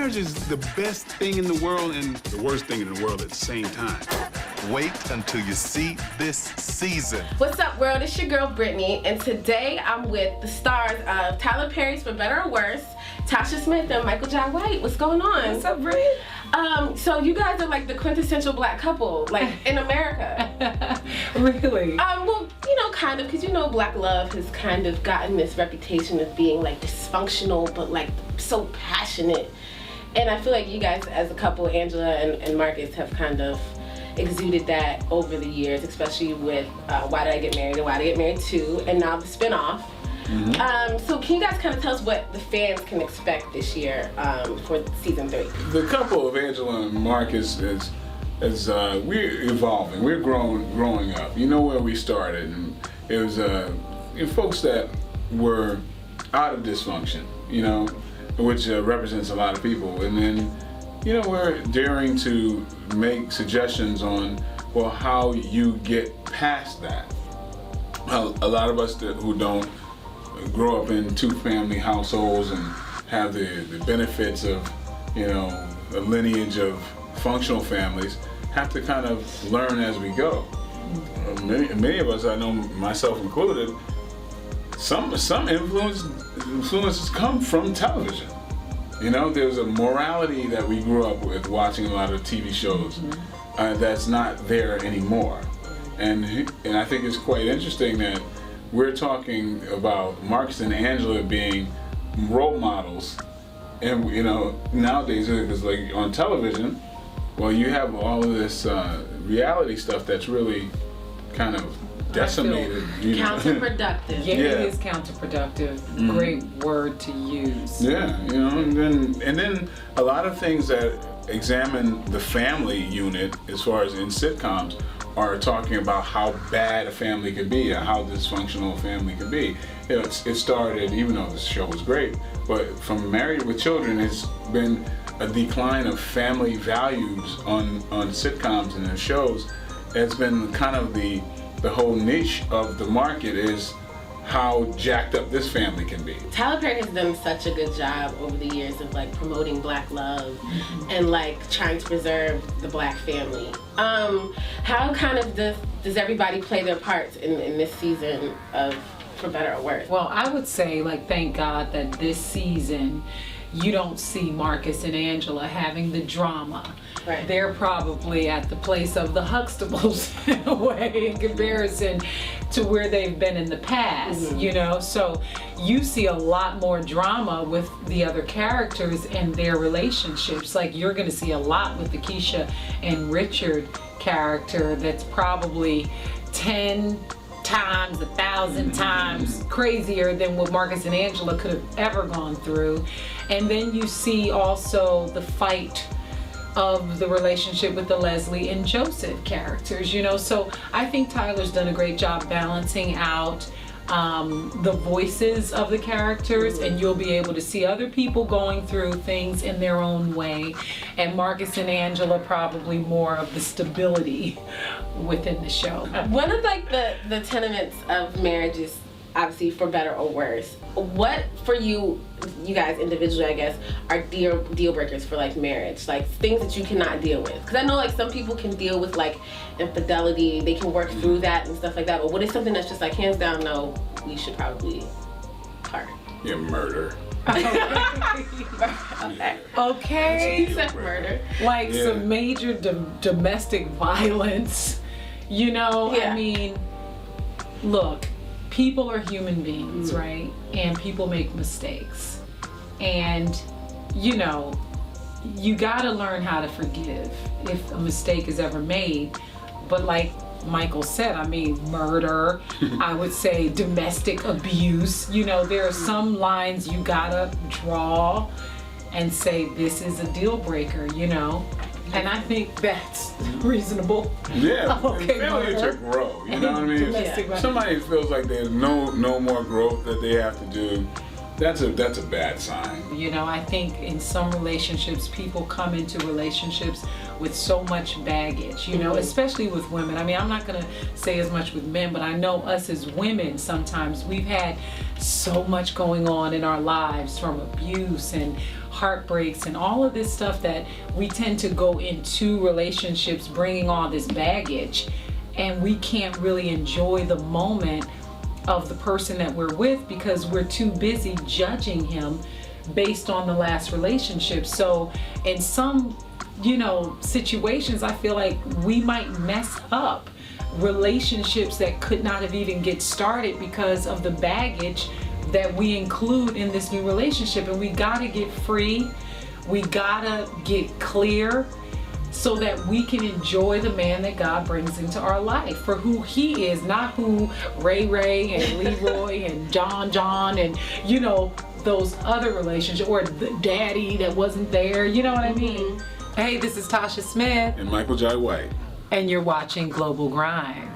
Marriage is the best thing in the world and the worst thing in the world at the same time. Wait until you see this season. What's up, world? It's your girl, Brittany, and today I'm with the stars of Tyler Perry's For Better or Worse, Tasha Smith and Michael Jai White. What's going on? What's up, Britt? So you guys are like the quintessential black couple, like in America. Really? Well, you know, kind of, because you know black love has kind of gotten this reputation of being like dysfunctional, but like so passionate. And I feel like you guys as a couple, Angela and Marcus, have kind of exuded that over the years, especially with Why Did I Get Married and Why Did I Get Married 2, and now the spinoff. So can you guys kind of tell us what the fans can expect this year for season 3? The couple of Angela and Marcus is we're evolving. We're growing up. You know where we started, and it was folks that were out of dysfunction, you know, which represents a lot of people. And then, you know, we're daring to make suggestions on, well, how you get past that. A lot of us who don't grow up in two-family households and have the benefits of, you know, a lineage of functional families have to kind of learn as we go. Many of us, I know myself included, some influences come from television. You know, there's a morality that we grew up with watching a lot of TV shows that's not there anymore. And I think it's quite interesting that we're talking about Marcus and Angela being role models. And, you know, nowadays, it's like on television, well, you have all of this reality stuff that's really kind of decimated. Counterproductive. Yeah, it is counterproductive. Great word to use. Yeah, you know, and then a lot of things that examine the family unit, as far as in sitcoms, are talking about how bad a family could be, or how dysfunctional a family could be. You know, it started, even though the show was great, but from Married with Children, it's been a decline of family values on sitcoms and in shows. It's been kind of the whole niche of the market is how jacked up this family can be. Tyler Perry has done such a good job over the years of like promoting black love and like trying to preserve the black family. How kind of does everybody play their parts in this season of For Better or Worse? Well, I would say, like, thank God that this season you don't see Marcus and Angela having the drama. Right. They're probably at the place of the Huxtables in a way, in comparison to where they've been in the past, you know? So you see a lot more drama with the other characters and their relationships. Like, you're gonna see a lot with the Keisha and Richard character that's probably 10 times, 1,000 times crazier than what Marcus and Angela could have ever gone through. And then you see also the fight of the relationship with the Leslie and Joseph characters, you know. So I think Tyler's done a great job balancing out the voices of the characters, and you'll be able to see other people going through things in their own way, and Marcus and Angela probably more of the stability within the show. One of like the tenements of marriage is obviously for better or worse. What for you guys individually, I guess, are deal breakers for like marriage? Like things that you cannot deal with? Because I know like some people can deal with like infidelity, they can work through that and stuff like that. But what is something that's just like hands down, no, we should probably part? Yeah, murder. Okay. You said murder. Like some major domestic violence, you know? Yeah. I mean, look, people are human beings, right? And people make mistakes. And, you know, you gotta learn how to forgive if a mistake is ever made. But like Michael said, I mean, murder, I would say domestic abuse. You know, there are some lines you gotta draw and say, this is a deal breaker, you know? And I think that's reasonable. Yeah, Okay, failure to grow, you know what I mean? Domestic violence. Somebody feels like there's no more growth that they have to do, that's a bad sign. You know, I think in some relationships, people come into relationships with so much baggage, you know, especially with women. I mean, I'm not gonna say as much with men, but I know us as women, sometimes we've had so much going on in our lives, from abuse and heartbreaks and all of this stuff that we tend to go into relationships bringing all this baggage, and we can't really enjoy the moment of the person that we're with because we're too busy judging him based on the last relationship. So in some, situations, I feel like we might mess up relationships that could not have even get started because of the baggage that we include in this new relationship. And we gotta get free, we gotta get clear so that we can enjoy the man that God brings into our life for who he is, not who Ray and Leroy and John and those other relationships, or the daddy that wasn't there, you know what I mean? Hey, this is Tasha Smith. And Michael J. White. And you're watching Global Grind.